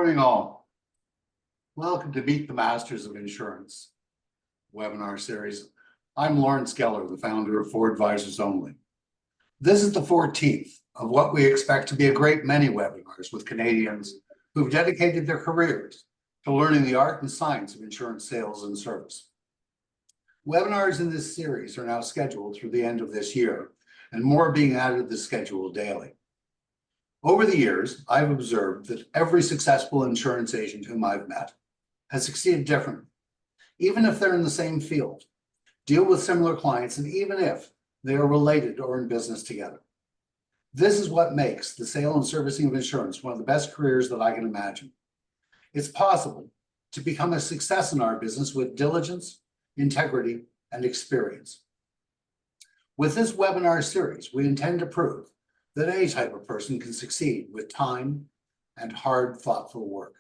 Morning all. Welcome to Meet the Masters of Insurance webinar series. I'm Lawrence Geller, the founder of For Advisors Only. This is the 14th of what we expect to be a great many webinars with Canadians who've dedicated their careers to learning the art and science of insurance sales and service. Webinars in this series are now scheduled through the end of this year, and more are being added to the schedule daily. Over the years, I've observed that every successful insurance agent whom I've met has succeeded differently, even if they're in the same field, deal with similar clients, and even if they are related or in business together. This is what makes the sale and servicing of insurance one of the best careers that I can imagine. It's possible to become a success in our business with diligence, integrity, and experience. With this webinar series, we intend to prove that any type of person can succeed with time and hard, thoughtful work.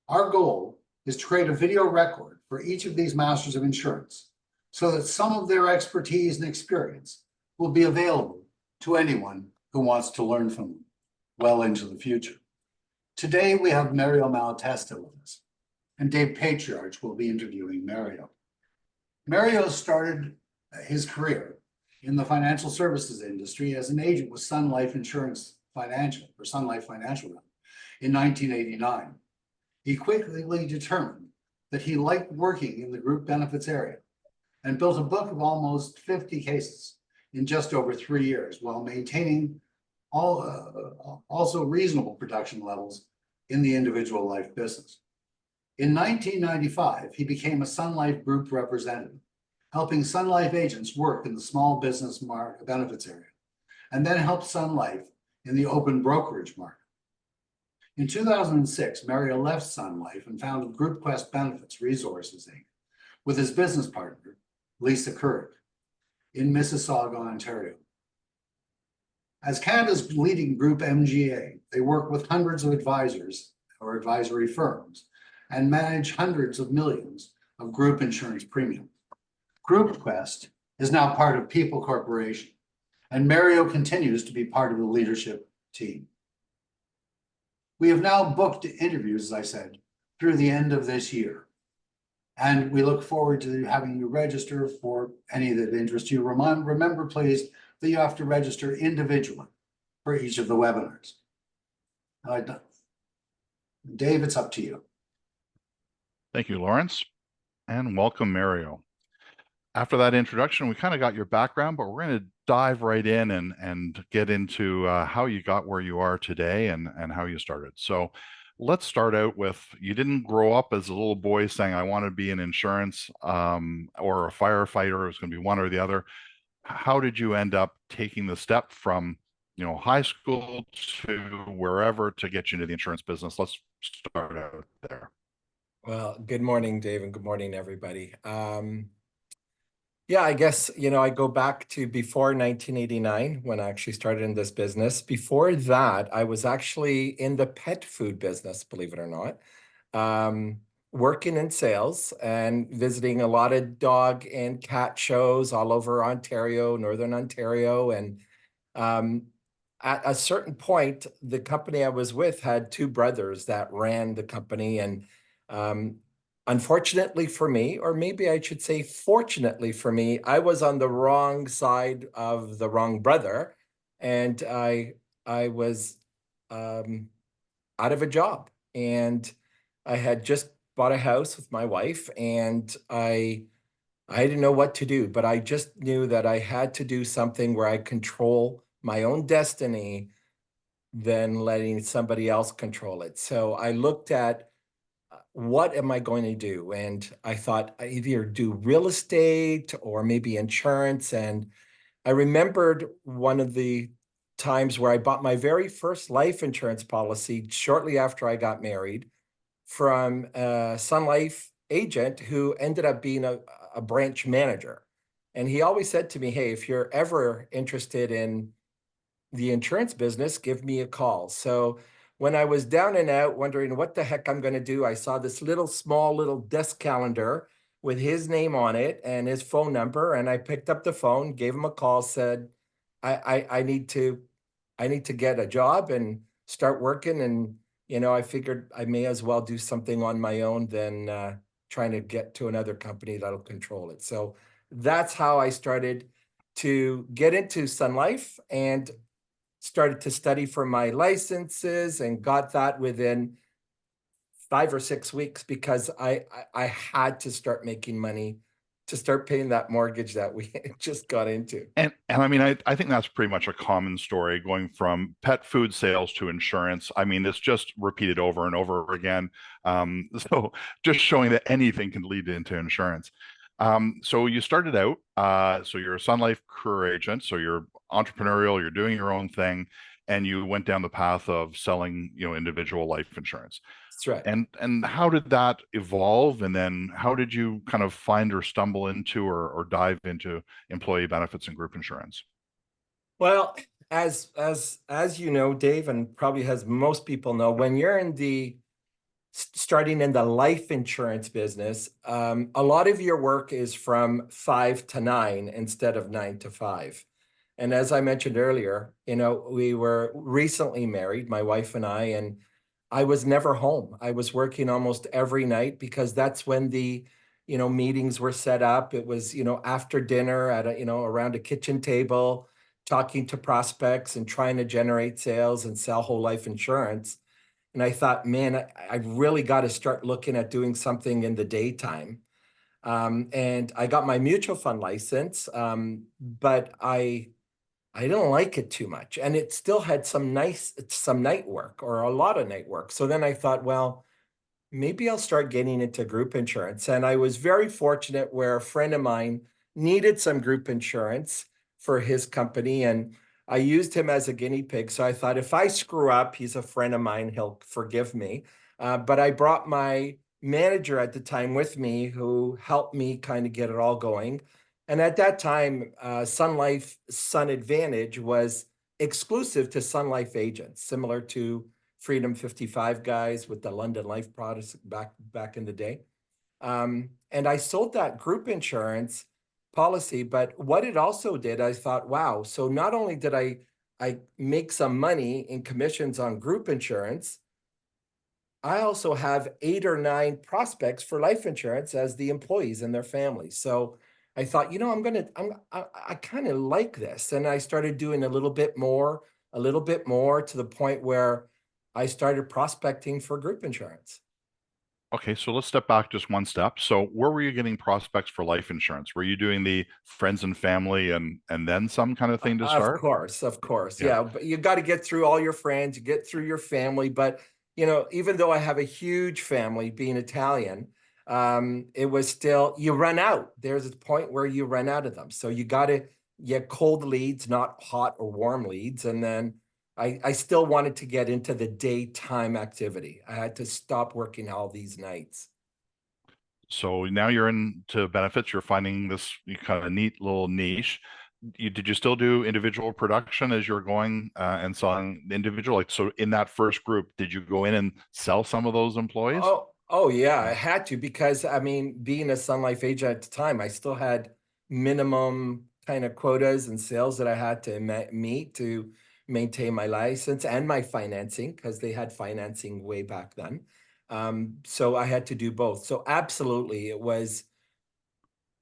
Our goal is to create a video record for each of these masters of insurance so that some of their expertise and experience will be available to anyone who wants to learn from them well into the future. Today, we have Mario Malatesta with us, and Dave Patriarch will be interviewing Mario. Mario started his career in the financial services industry as an agent with Sun Life Insurance Financial, or Sun Life Financial, in 1989. He quickly determined that he liked working in the group benefits area and built a book of almost 50 cases in just over 3 years while maintaining also reasonable production levels in the individual life business. In 1995, he became a Sun Life Group representative, helping Sun Life agents work in the small business market benefits area, and then helped Sun Life in the open brokerage market. In 2006, Mario left Sun Life and founded GroupQuest Benefits Resources Inc. with his business partner, Lisa Curic, in Mississauga, Ontario. As Canada's leading GroupMGA, they work with hundreds of advisors or advisory firms and manage hundreds of millions of group insurance premium. GroupQuest is now part of People Corporation, and Mario continues to be part of the leadership team. We have now booked interviews, as I said, through the end of this year, and we look forward to having you register for any that interest you. Remember, please, that you have to register individually for each of the webinars. Dave, it's up to you. Thank you, Lawrence, and welcome, Mario. After that introduction, we kind of got your background, but we're going to dive right in and get into how you got where you are today and how you started. So let's start out with, you didn't grow up as a little boy saying, I want to be in insurance or a firefighter. It was going to be one or the other. How did you end up taking the step from high school to wherever to get you into the insurance business? Let's start out there. Well, good morning, Dave, and good morning, everybody. Yeah, I guess, I go back to before 1989 when I actually started in this business. Before that, I was actually in the pet food business, believe it or not, working in sales and visiting a lot of dog and cat shows all over Ontario, Northern Ontario. And at a certain point, the company I was with had two brothers that ran the company. And unfortunately for me, or maybe I should say fortunately for me, I was on the wrong side of the wrong brother, and I was out of a job, and I had just bought a house with my wife, and I didn't know what to do, but I just knew that I had to do something where I control my own destiny than letting somebody else control it. So I looked at what am I going to do? And I thought I either do real estate or maybe insurance. And I remembered one of the times where I bought my very first life insurance policy shortly after I got married from a Sun Life agent who ended up being a branch manager. And he always said to me, hey, if you're ever interested in the insurance business, give me a call. So when I was down and out wondering what the heck I'm going to do, I saw this small little desk calendar with his name on it and his phone number. And I picked up the phone, gave him a call, said, I need to get a job and start working. And, I figured I may as well do something on my own than trying to get to another company that'll control it. So that's how I started to get into Sun Life and started to study for my licenses and got that within 5 or 6 weeks because I had to start making money to start paying that mortgage that we just got into. And I mean, I think that's pretty much a common story going from pet food sales to insurance. I mean, it's just repeated over and over again. So just showing that anything can lead into insurance. So you started out, so you're a Sun Life career agent, so you're entrepreneurial, you're doing your own thing, and you went down the path of selling, individual life insurance. That's right. And how did that evolve? And then how did you kind of find or stumble into or dive into employee benefits and group insurance? Well, as you know, Dave, and probably as most people know, when you're in the starting in the life insurance business, a lot of your work is from 5 to 9 instead of 9 to 5. And as I mentioned earlier, we were recently married, my wife and and I was never home. I was working almost every night because that's when the, meetings were set up. It was, after dinner at around a kitchen table, talking to prospects and trying to generate sales and sell whole life insurance. And I thought, man, I really got to start looking at doing something in the daytime. And I got my mutual fund license, but I didn't like it too much. And it still had some night work or a lot of night work. So then I thought, well, maybe I'll start getting into group insurance. And I was very fortunate where a friend of mine needed some group insurance for his company. And I used him as a guinea pig. So I thought if I screw up, he's a friend of mine, he'll forgive me. But I brought my manager at the time with me who helped me kind of get it all going. And at that time, Sun Life Sun Advantage was exclusive to Sun Life agents, similar to Freedom 55 guys with the London Life products back in the day. And I sold that group insurance policy, but what it also did, I thought, wow, so not only did I make some money in commissions on group insurance, I also have 8 or 9 prospects for life insurance as the employees and their families. So I thought, I kind of like this. And I started doing a little bit more to the point where I started prospecting for group insurance. Okay, so let's step back just one step. So where were you getting prospects for life insurance? Were you doing the friends and family and then some kind of thing to start? Of course. Yeah. Yeah, but you got to get through all your friends, you get through your family. But, even though I have a huge family being Italian, it was still, you run out. There's a point where you run out of them. So you got to get cold leads, not hot or warm leads. And then I still wanted to get into the daytime activity. I had to stop working all these nights. So now you're into benefits. You're finding this kind of neat little niche. Did you still do individual production as you're going and selling individual? Like, so in that first group, did you go in and sell some of those employees? Oh yeah, I had to because I mean, being a Sun Life agent at the time, I still had minimum kind of quotas and sales that I had to meet to maintain my license and my financing because they had financing way back then. So I had to do both. So absolutely, it was,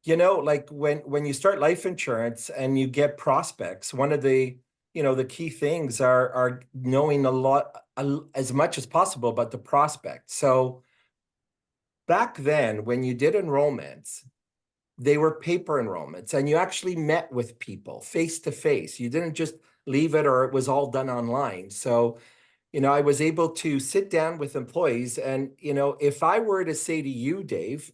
like when you start life insurance and you get prospects, one of the the key things are knowing a lot as much as possible about the prospect. So back then, when you did enrollments, they were paper enrollments and you actually met with people face to face. You didn't just leave it or it was all done online. So, I was able to sit down with employees and, if I were to say to you, Dave,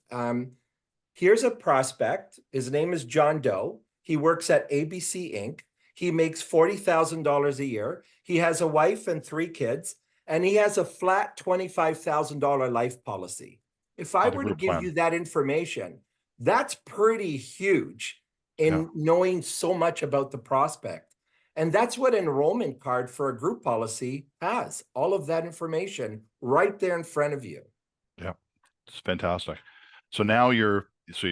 here's a prospect. His name is John Doe. He works at ABC Inc. He makes $40,000 a year. He has a wife and 3 kids, and he has a flat $25,000 life policy. If I were to give you that information, that's pretty huge in knowing so much about the prospect. And that's what enrollment card for a group policy has, all of that information right there in front of you. Yeah, it's fantastic. So now you've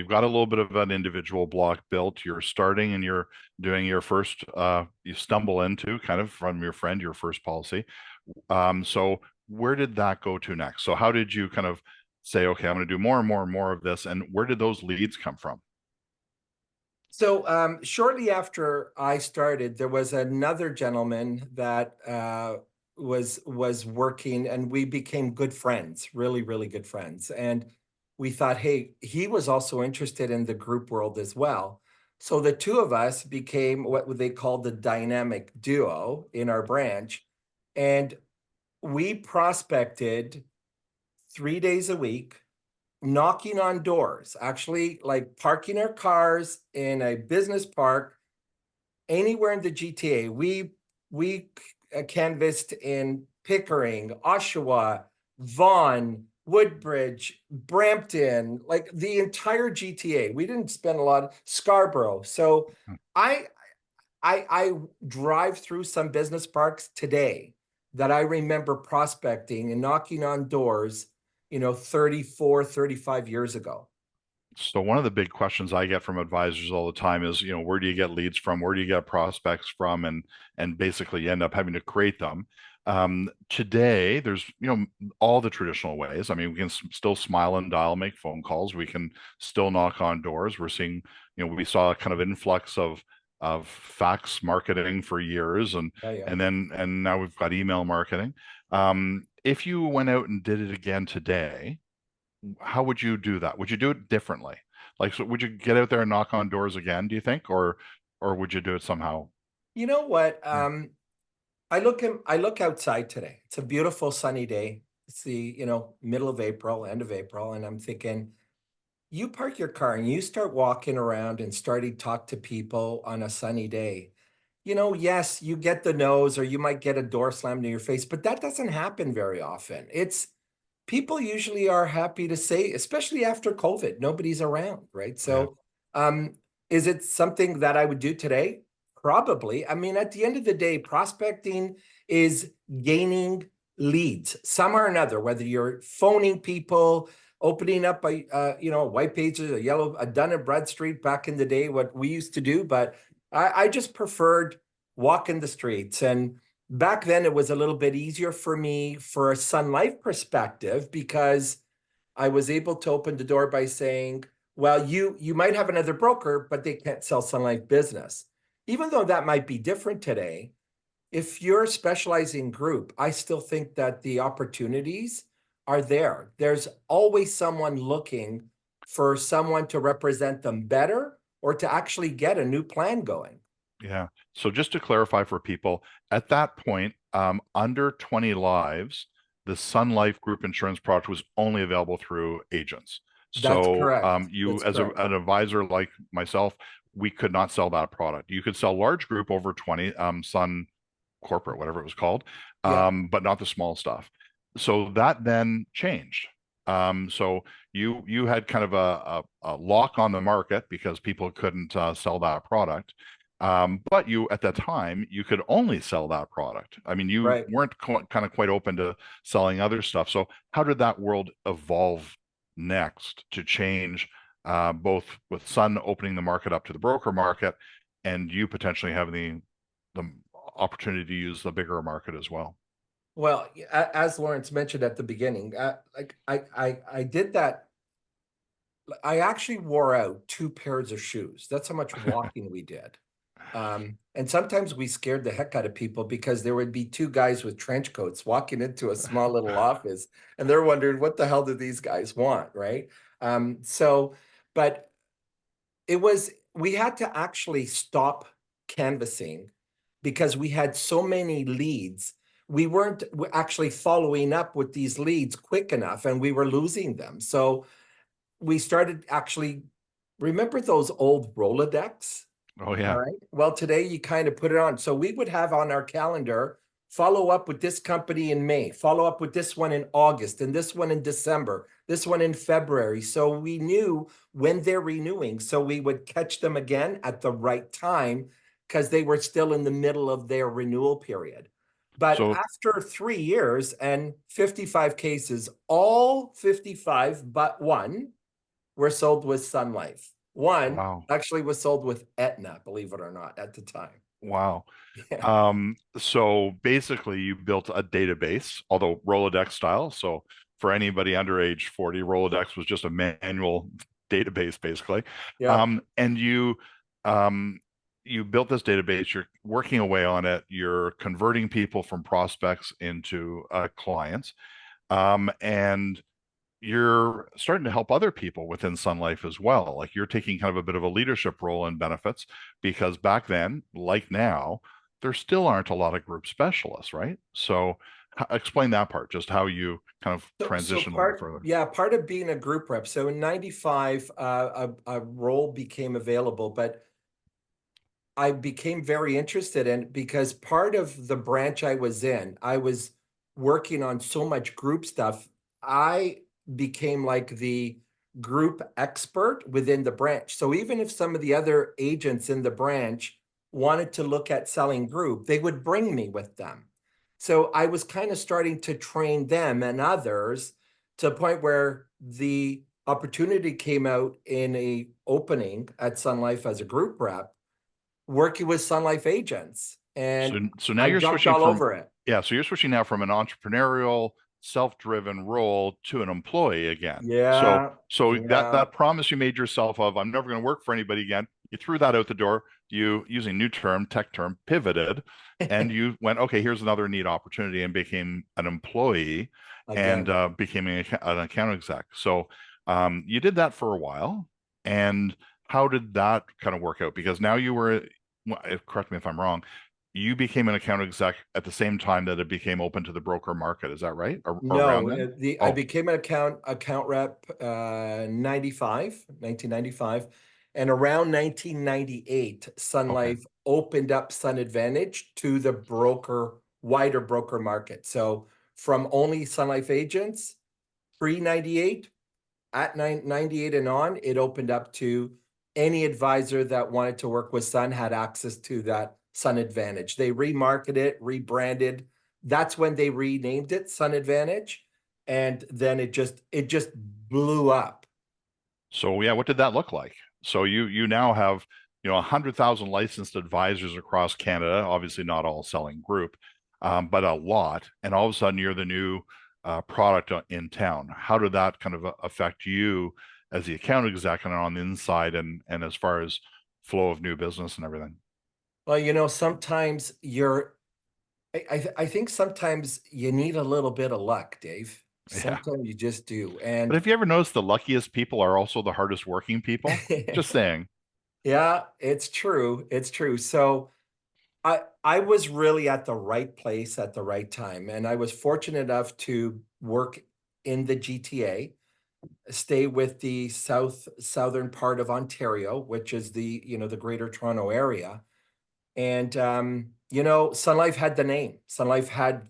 got a little bit of an individual block built. You're starting and you're doing your first, you stumble into kind of from your friend, your first policy. So where did that go to next? So how did you kind of say, okay, I'm going to do more and more and more of this, and where did those leads come from? So shortly after I started, there was another gentleman that was working, and we became good friends, really, really good friends. And we thought, hey, he was also interested in the group world as well. So the two of us became what they called the dynamic duo in our branch, and we prospected 3 days a week, knocking on doors, actually like parking our cars in a business park anywhere in the GTA. We canvassed in Pickering, Oshawa, Vaughan, Woodbridge, Brampton, like the entire GTA. We didn't spend a lot, Scarborough. So I I drive through some business parks today that I remember prospecting and knocking on doors, 34, 35 years ago. So one of the big questions I get from advisors all the time is, where do you get leads from? Where do you get prospects from? And basically you end up having to create them. Today, there's, all the traditional ways. I mean, we can still smile and dial, make phone calls. We can still knock on doors. We're seeing, we saw a kind of influx of fax marketing for years, and Yeah. and now we've got email marketing. If you went out and did it again today, how would you do that? Would you do it differently? Like, so would you get out there and knock on doors again, do you think? Or would you do it somehow? You know what? I look outside today. It's a beautiful sunny day. It's the, middle of April, end of April, and I'm thinking, you park your car and you start walking around and starting to talk to people on a sunny day. Yes, you get the nose or you might get a door slammed in your face, but that doesn't happen very often. It's people usually are happy to say, especially after COVID, nobody's around, right? Yeah. So, is it something that I would do today? Probably. I mean, at the end of the day, prospecting is gaining leads, some or another, whether you're phoning people, opening up white pages, a Dun and Bradstreet back in the day, what we used to do. But I just preferred walking the streets. And back then it was a little bit easier for me for a Sun Life perspective, because I was able to open the door by saying, well, you might have another broker, but they can't sell Sun Life business. Even though that might be different today, if you're specializing group, I still think that the opportunities are there. There's always someone looking for someone to represent them better or to actually get a new plan going. Yeah. So just to clarify for people, at that point, under 20 lives, the Sun Life group insurance product was only available through agents. That's So correct. you, That's as correct. an advisor like myself, we could not sell that product. You could sell large group over 20, Sun Corporate, whatever it was called, Yeah. but not the small stuff. So that then changed. So you had kind of a lock on the market because people couldn't sell that product. But you, at that time, you could only sell that product. I mean, you Right. weren't kind of quite open to selling other stuff. So how did that world evolve next to change, both with Sun opening the market up to the broker market and you potentially having the opportunity to use the bigger market as well? Well, as Lawrence mentioned at the beginning, like I did that. I actually wore out 2 pairs of shoes. That's how much walking we did. And sometimes we scared the heck out of people because there would be two guys with trench coats walking into a small little office, and they're wondering, what the hell do these guys want, right? But we had to actually stop canvassing because we had so many leads. We weren't actually following up with these leads quick enough, and we were losing them. So we started actually, remember those old Rolodex? Oh All yeah. right. Well, today you kind of put it on. So we would have on our calendar, follow up with this company in May, follow up with this one in August, and this one in December, this one in February. So we knew when they're renewing. So we would catch them again at the right time because they were still in the middle of their renewal period. But So after 3 years and 55 cases, all 55 but one were sold with Sun Life. One wow. actually was sold with Aetna, believe it or not, at the time. Wow. Yeah. So basically you built a database, although Rolodex style. So for anybody under age 40, Rolodex was just a manual database basically. Yeah. And um, you built this database, you're working away on it, you're converting people from prospects into clients. And you're starting to help other people within Sun Life as well. Like you're taking kind of a bit of a leadership role in benefits because back then, like now, there still aren't a lot of group specialists, right? So explain that part, just how you kind of So transition a little bit part, further. yeah, part of being a group rep. So in 95, a role became available, but I became very interested in because part of the branch I was in, I was working on so much group stuff. I became like the group expert within the branch. So even if some of the other agents in the branch wanted to look at selling group, they would bring me with them. So I was kind of starting to train them and others to the point where the opportunity came out in a opening at Sun Life as a group rep working with Sun Life agents, So, and so now I you're jumped switching all from, over it. yeah, so you're switching now from an entrepreneurial, self-driven role to an employee again. So, Yeah, so that yeah, that promise you made yourself of, I'm never going to work for anybody again, you threw that out the door. You, using new term, tech term, pivoted, and you went, okay, here's another neat opportunity, and became an employee, and again. became an account exec. So, you did that for a while, and how did that kind of work out? Because now you were, well, correct me if I'm wrong, you became an account exec at the same time that it became open to the broker market. Is that right? Or around No, then? I Oh, became an account rep 1995, and around 1998, Sun okay. Life opened up Sun Advantage to the wider broker market. So from only Sun Life agents pre 98 at 98 and on, it opened up to any advisor that wanted to work with Sun had access to that Sun Advantage. They remarketed it, rebranded. That's when they renamed it Sun Advantage, and then it just blew up. So yeah, what did that look like? So you now have 100,000 licensed advisors across Canada. Obviously, not all selling group, but a lot. And all of a sudden, you're the new product in town. How did that kind of affect you as the account exec and on the inside, and as far as flow of new business and everything? Well, sometimes I think sometimes you need a little bit of luck, Dave. Yeah. Sometimes you just do. But And have you ever noticed the luckiest people are also the hardest working people? Just saying. yeah, it's true. It's true. So I was really at the right place at the right time, and I was fortunate enough to work in the GTA, stay with the southern part of Ontario, which is the Greater Toronto area. And Sun Life had the name. Sun Life had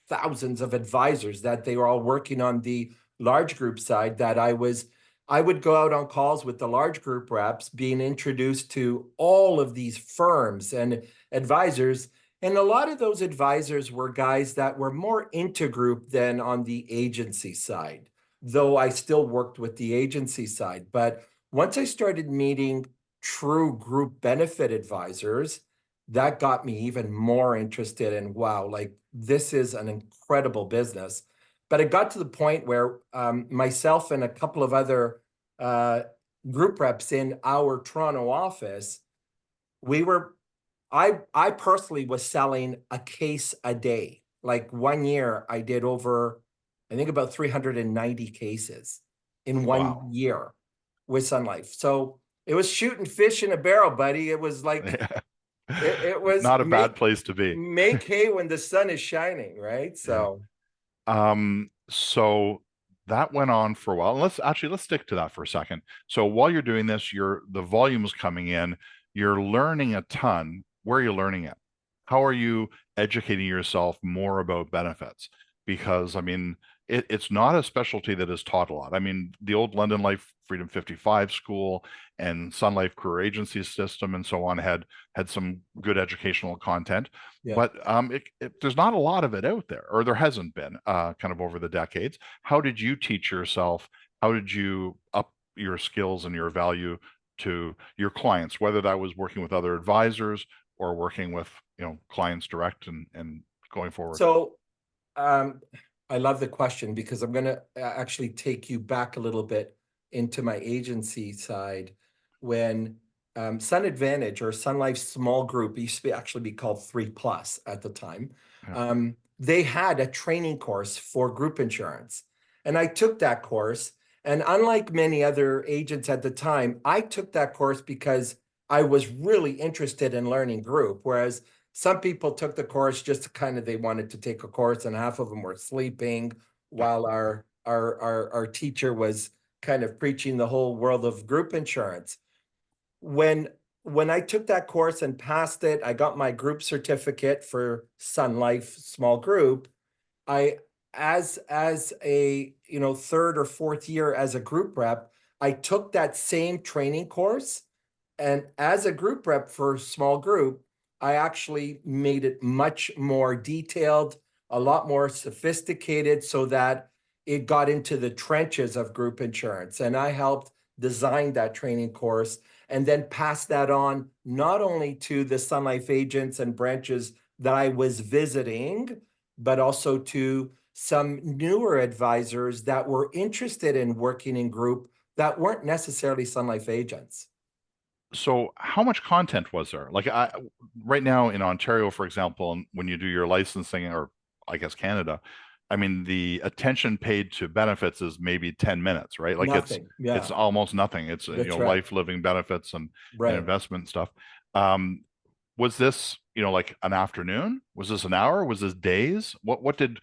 thousands of advisors that they were all working on the large group side that I would go out on calls with the large group reps being introduced to all of these firms and advisors. And a lot of those advisors were guys that were more into group than on the agency side, though I still worked with the agency side. But once I started meeting true group benefit advisors, that got me even more interested in, wow, like this is an incredible business. But it got to the point where myself and a couple of other uh, group reps in our Toronto office, we were, I personally was selling a case a day. Like one year, I did over, I think about 390 cases in one Wow. year with Sun Life. So it was shooting fish in a barrel, buddy. It was like, Yeah. it was Not a bad place to be. make hay when the sun is shining, right? Yeah. So So that went on for a while. And let's stick to that for a second. So while you're doing this, the volume is coming in, you're learning a ton. Where are you learning it? How are you educating yourself more about benefits? Because I mean, it's not a specialty that is taught a lot. I mean, the old London Life Freedom 55 school and Sun Life Career Agency system and so on had some good educational content, yeah. but there's not a lot of it out there, or there hasn't been kind of over the decades. How did you teach yourself? How did you up your skills and your value to your clients, whether that was working with other advisors or working with, clients direct and going forward? So I love the question because I'm going to actually take you back a little bit into my agency side when Sun Advantage or Sun Life Small Group, it used to actually be called 3+ at the time. Yeah. They had a training course for group insurance. And I took that course. And unlike many other agents at the time, I took that course because I was really interested in learning group, whereas some people took the course just to kind of, they wanted to take a course and half of them were sleeping while our teacher was kind of preaching the whole world of group insurance. When I took that course and passed it, I got my group certificate for Sun Life Small Group. I, as a third or fourth year as a group rep, I took that same training course, and as a group rep for small group, I actually made it much more detailed, a lot more sophisticated, so that it got into the trenches of group insurance. And I helped design that training course and then pass that on not only to the Sun Life agents and branches that I was visiting, but also to some newer advisors that were interested in working in group that weren't necessarily Sun Life agents. So how much content was there? Like right now in Ontario, for example, when you do your licensing, or I guess Canada, I mean, the attention paid to benefits is maybe 10 minutes, right? Like Nothing. it's Yeah, almost nothing. It's, that's right. life, living benefits and Right. investment stuff. Was this, like an afternoon? Was this an hour? Was this days? What did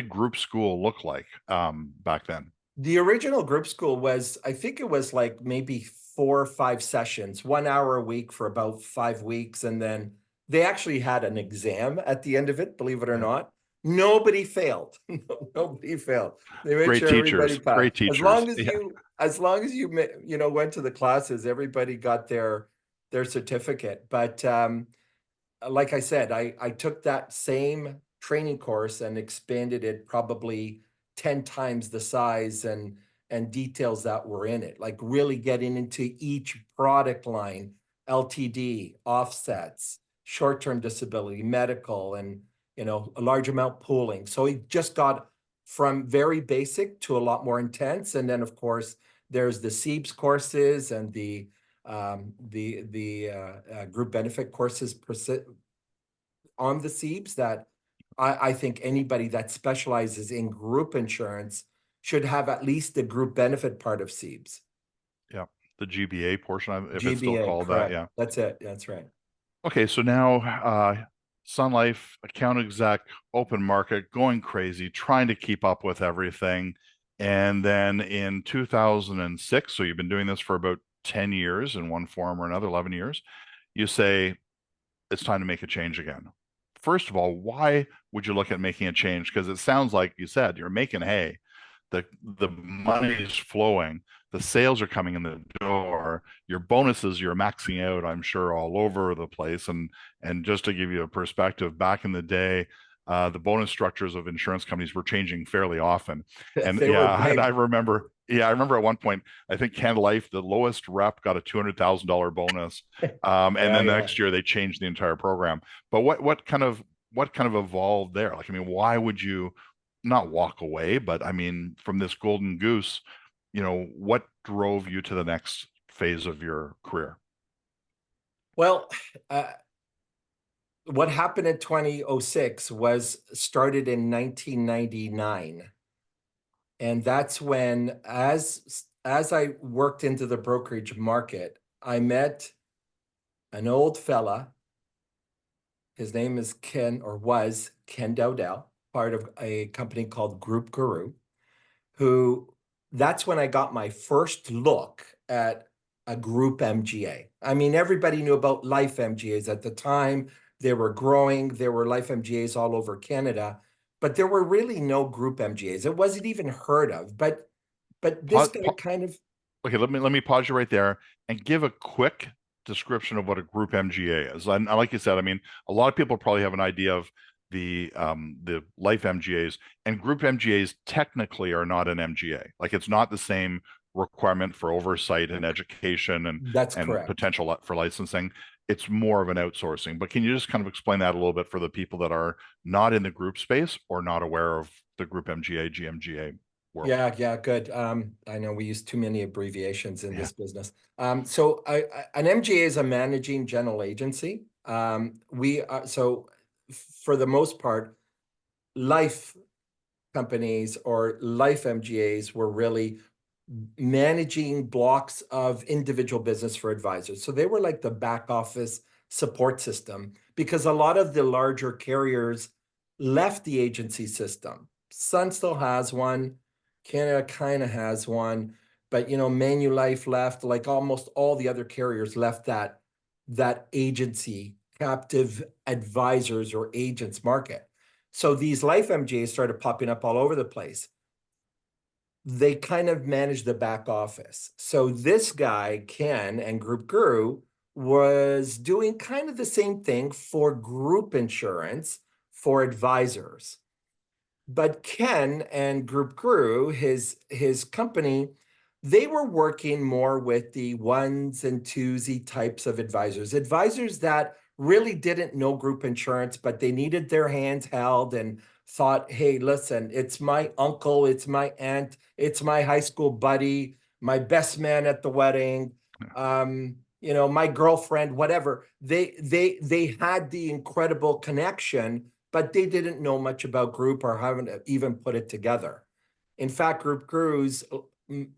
group school look like back then? The original group school was, I think it was like maybe 4 or 5 sessions, 1 hour a week for about 5 weeks. And then they actually had an exam at the end of it, believe it or Yeah. not. Nobody failed. Nobody failed. They made Great sure everybody teachers, passed. great teachers. As long as you went to the classes, everybody got their certificate. But like I said, I took that same training course and expanded it probably 10 times the size and details that were in it, like really getting into each product line, LTD, offsets, short-term disability, medical, and a large amount pooling. So it just got from very basic to a lot more intense. And then of course there's the SEEBS courses and the group benefit courses on the SEEBS that I think anybody that specializes in group insurance should have at least the group benefit part of SEEBS. Yeah, the GBA portion of it, if it's still GBA, called that. correct. Yeah. That's it. That's right. Okay, so now Sun Life, account exec, open market, going crazy, trying to keep up with everything. And then in 2006, so you've been doing this for about 10 years in one form or another, 11 years, you say it's time to make a change again. First of all, why would you look at making a change? Because it sounds like you said you're making hay. The money is flowing, the sales are coming in the door, your bonuses, you're maxing out, I'm sure, all over the place. And just to give you a perspective, back in the day, the bonus structures of insurance companies were changing fairly often. And They were big. and I remember at one point, I think Canada Life, the lowest rep got a $200,000 bonus. And then the next year they changed the entire program. But what kind of evolved there? Like, I mean, why would you not walk away, but I mean, from this golden goose, what drove you to the next phase of your career? Well, what happened in 2006 was started in 1999. And that's when, as I worked into the brokerage market, I met an old fella. His name is Ken, or was Ken Dowdell, part of a company called Group Guru, who that's when I got my first look at a group MGA. I mean, everybody knew about life MGAs at the time. They were growing. There were life MGAs all over Canada, but there were really no group MGAs. It wasn't even heard of. But this guy kind of. Okay, let me pause you right there and give a quick description of what a group MGA is. And like you said, I mean, a lot of people probably have an idea of the life MGAs, and group MGAs technically are not an MGA. Like, it's not the same requirement for oversight and education and That's correct. potential for licensing. it's more of an outsourcing. But can you just kind of explain that a little bit for the people that are not in the group space or not aware of the GroupMGA, GMGA world? Yeah, good. I know we use too many abbreviations in Yeah. this business. So an MGA is a managing general agency. So for the most part, life companies or life MGAs were really managing blocks of individual business for advisors. So they were like the back office support system, because a lot of the larger carriers left the agency system. Sun still has one, Canada kind of has one, but Manulife left, like almost all the other carriers left that agency captive advisors or agents market. So these life MGAs started popping up all over the place. They kind of manage the back office. So this guy, Ken, and Group Guru was doing kind of the same thing for group insurance for advisors. But Ken and Group Guru, his company, they were working more with the ones and twosy types of advisors that really didn't know group insurance, but they needed their hands held and thought, hey, listen, it's my uncle, it's my aunt, it's my high school buddy, my best man at the wedding, my girlfriend, whatever. They had the incredible connection, but they didn't know much about group or haven't even put it together. In fact, Group Guru's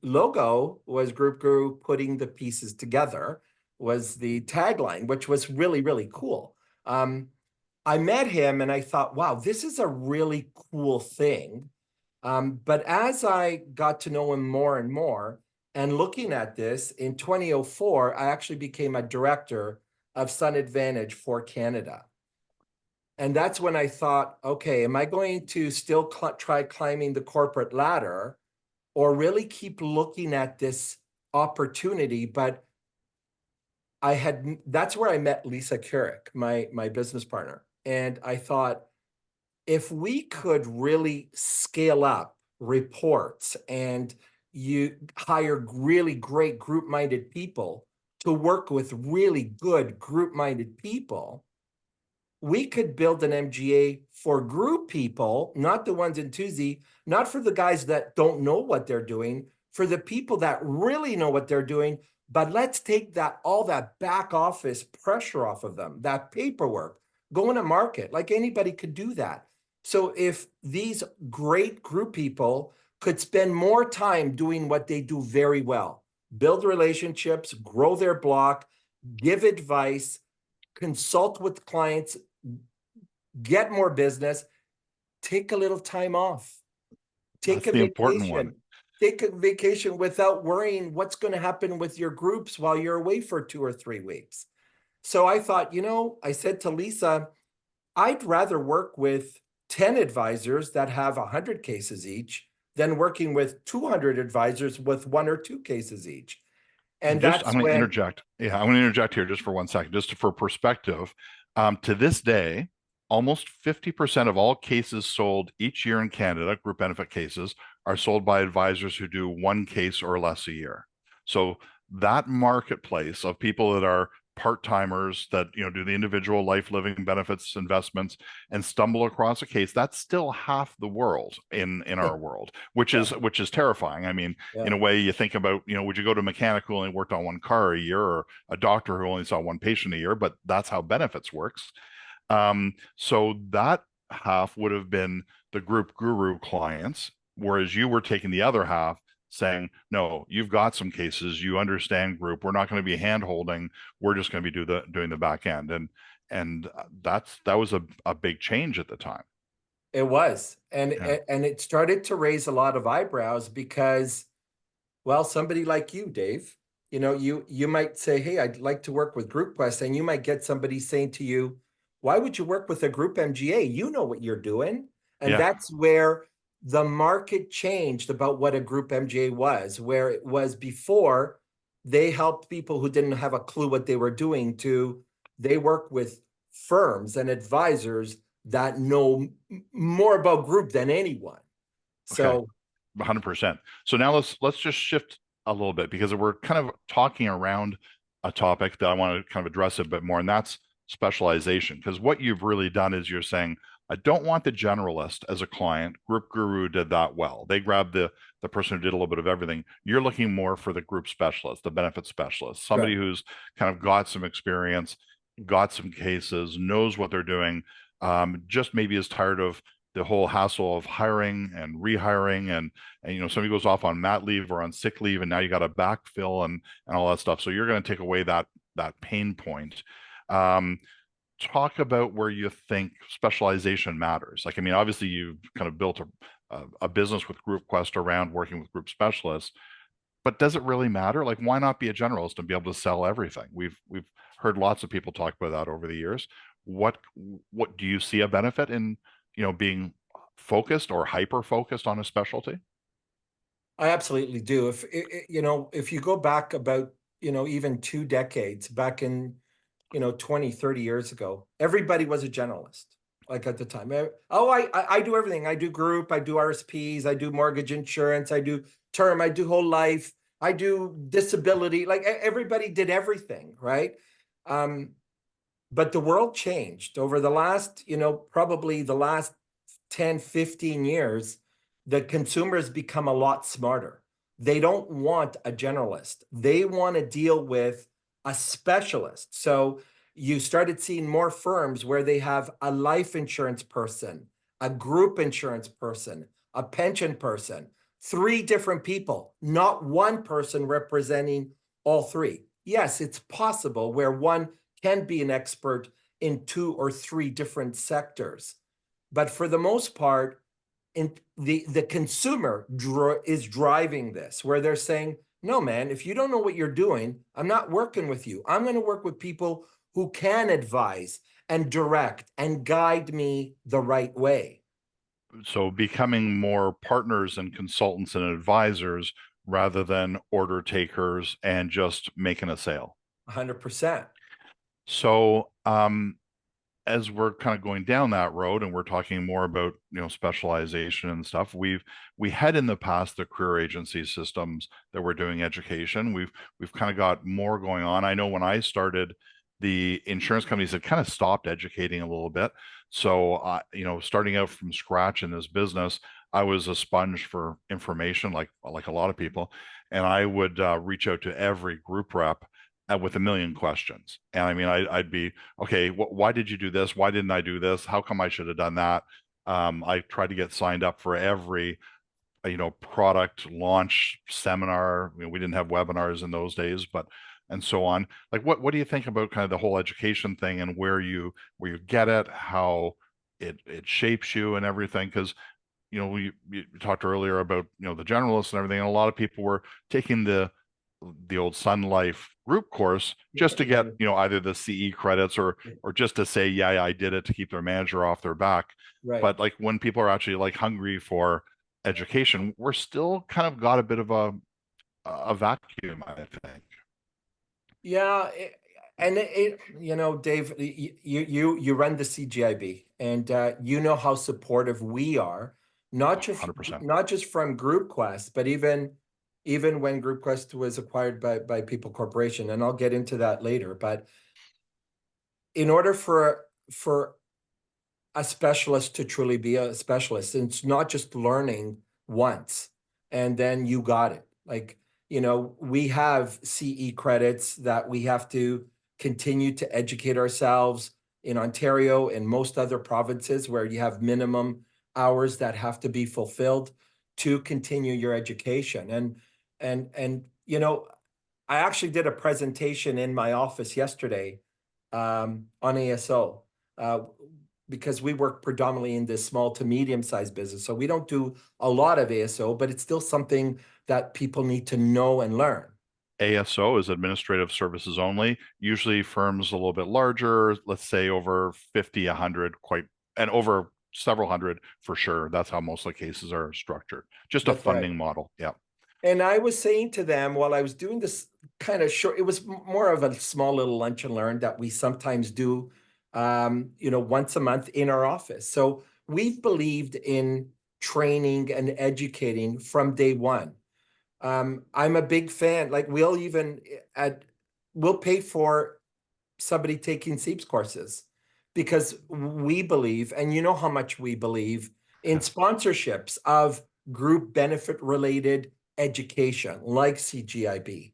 logo was Group Guru putting the pieces together, was the tagline, which was really, really cool. I met him and I thought, wow, this is a really cool thing. But as I got to know him more and more, and looking at this, in 2004, I actually became a director of Sun Advantage for Canada. And that's when I thought, okay, am I going to still try climbing the corporate ladder or really keep looking at this opportunity? But that's where I met Lisa Curic, my business partner. And I thought, if we could really scale up reports and you hire really great group-minded people to work with really good group-minded people, we could build an MGA for group people, not the ones in twosie, not for the guys that don't know what they're doing, for the people that really know what they're doing. But let's take all that back office pressure off of them, that paperwork, going to market, like anybody could do that. So if these great group people could spend more time doing what they do very well, build relationships, grow their block, give advice, consult with clients, get more business, take a little time off, take a vacation. Take a vacation without worrying what's going to happen with your groups while you're away for 2 or 3 weeks. So I thought, I said to Lisa, I'd rather work with 10 advisors that have 100 cases each than working with 200 advisors with 1 or 2 cases each. And I'm going to interject. Yeah, I'm going to interject here just for 1 second, just for perspective. To this day, almost 50% of all cases sold each year in Canada, group benefit cases, are sold by advisors who do 1 case or less a year. So that marketplace of people that are part-timers that do the individual life living benefits investments and stumble across a case, that's still half the world in our world, which is terrifying. I mean, in a way, you think about, would you go to a mechanic who only worked on 1 car a year, or a doctor who only saw 1 patient a year? But that's how benefits works. So that half would have been the Group Guru clients, whereas you were taking the other half, saying, no, you've got some cases, you understand group, we're not going to be hand holding, we're just going to be doing the back end. And that was a big change at the time. It was. And it started to raise a lot of eyebrows because, well, somebody like you, Dave, you might say, hey, I'd like to work with GroupQuest, and you might get somebody saying to you, why would you work with a GroupMGA? You know what you're doing. And that's where the market changed about what a GroupMGA was, where it was before they helped people who didn't have a clue what they were doing they work with firms and advisors that know more about group than anyone. So 100%. So now let's just shift a little bit, because we're kind of talking around a topic that I want to kind of address a bit more, and that's specialization. Because what you've really done is you're saying, I don't want the generalist as a client. Group Guru did that well. They grabbed the person who did a little bit of everything. You're looking more for the group specialist, the benefit specialist, somebody who's kind of got some experience, got some cases, knows what they're doing, just maybe is tired of the whole hassle of hiring and rehiring, and somebody goes off on mat leave or on sick leave, and now you got to backfill and all that stuff. So you're going to take away that pain point. Talk about where you think specialization matters. Like, I mean, obviously you've kind of built a business with GroupQuest around working with group specialists, but does it really matter? Like, why not be a generalist and be able to sell everything? We've heard lots of people talk about that over the years. What do you see a benefit in, being focused or hyper focused on a specialty? I absolutely do. If you go back about, even 2 decades back in, 20, 30 years ago, everybody was a generalist. Like at the time, I do everything. I do group, I do RSPs, I do mortgage insurance, I do term, I do whole life, I do disability. Like everybody did everything, right? But the world changed over the last, probably the last 10, 15 years. The consumers become a lot smarter. They don't want a generalist. They want to deal with a specialist. So you started seeing more firms where they have a life insurance person, a group insurance person, a pension person, 3 different people, not one person representing all 3. Yes, it's possible where one can be an expert in 2 or 3 different sectors. But for the most part, the consumer is driving this, where they're saying, no, man, if you don't know what you're doing, I'm not working with you. I'm going to work with people who can advise and direct and guide me the right way. So becoming more partners and consultants and advisors rather than order takers and just making a sale. 100%. So as we're kind of going down that road and we're talking more about specialization and stuff, we had in the past the career agency systems that were doing education. We've kind of got more going on. I know when I started, the insurance companies had kind of stopped educating a little bit. So starting out from scratch in this business, I was a sponge for information, like a lot of people, and I would reach out to every group rep with a million questions. And I mean, I'd be, okay, why did you do this? Why didn't I do this? How come I should have done that? I tried to get signed up for every, product launch seminar. We didn't have webinars in those days, but, and so on. Like, what do you think about kind of the whole education thing and where you get it, how it shapes you and everything? Because, you talked earlier about, the generalists and everything, and a lot of people were taking the old Sun Life group course just to get either the CE credits or just to say, yeah, I did it, to keep their manager off their back. Right. But like when people are actually like hungry for education, we're still kind of got a bit of a vacuum, I think. Yeah, Dave, you run the CGIB, and you know how supportive we are, not just 100%. From GroupQuest, but even when GroupQuest was acquired by People Corporation, and I'll get into that later. But in order for a specialist to truly be a specialist, it's not just learning once and then you got it. Like, we have CE credits that we have to continue to educate ourselves in Ontario and most other provinces, where you have minimum hours that have to be fulfilled to continue your education. And I actually did a presentation in my office yesterday on ASO, because we work predominantly in this small to medium-sized business. So we don't do a lot of ASO, but it's still something that people need to know and learn. ASO is administrative services only. Usually firms a little bit larger, let's say over 50, 100, and over several hundred for sure. That's how most of the cases are structured. Just That's a funding right. model. Yeah. And I was saying to them while I was doing this kind of short, it was more of a small little lunch and learn that we sometimes do, once a month in our office. So we've believed in training and educating from day one. I'm a big fan. Like we'll pay for somebody taking SEEPS courses because we believe, and you know how much we believe in sponsorships of group benefit related education like CGIB,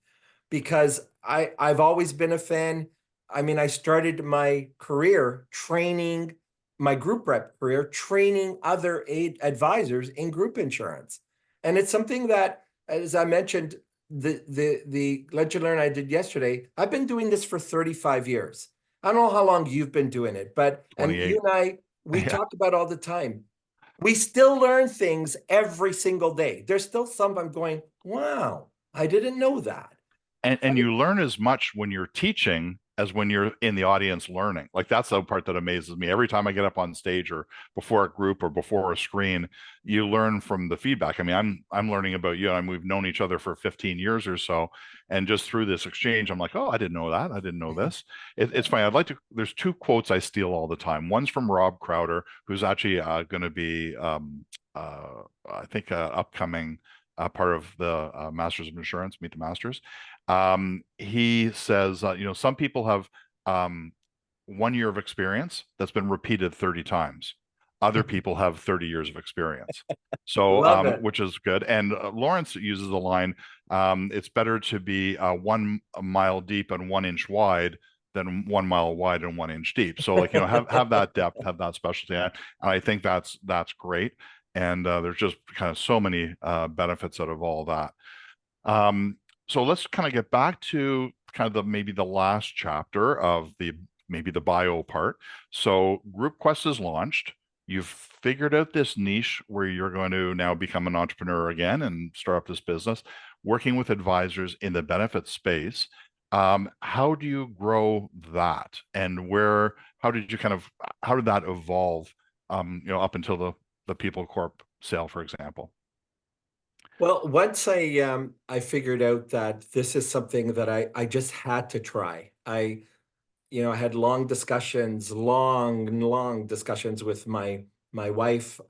because I've always been a fan. I mean, I started my career training, my group rep career, training other advisors in group insurance. And it's something that, as I mentioned, the Let You Learn I did yesterday, I've been doing this for 35 years. I don't know how long you've been doing it, but, and 28. you and I, we talk about all the time. We still learn things every single day. There's still some I'm going, wow, I didn't know that. And you learn as much when you're teaching as when you're in the audience learning. Like that's the part that amazes me. Every time I get up on stage or before a group or before a screen, you learn from the feedback. I mean, I'm learning about you, and we've known each other for 15 years or so. And just through this exchange, I'm like, oh, I didn't know that. I didn't know this. It's funny. There's two quotes I steal all the time. One's from Rob Crowder, who's actually going to be, I think, upcoming part of the Masters of Insurance, Meet the Masters. He says, some people have 1 year of experience that's been repeated 30 times. Other people have 30 years of experience. So, which is good. And Lawrence uses the line, it's better to be 1 mile deep and 1 inch wide than 1 mile wide and 1 inch deep. So like, have that depth, have that specialty. And I think that's great. And there's just kind of so many benefits out of all that. So let's kind of get back to kind of maybe the last chapter of maybe the bio part. So GroupQuest is launched. You've figured out this niche where you're going to now become an entrepreneur again and start up this business, working with advisors in the benefit space. How do you grow that, and how did that evolve, up until the People Corp sale, for example? Well, once I figured out that this is something that I just had to try. I had long discussions with my wife,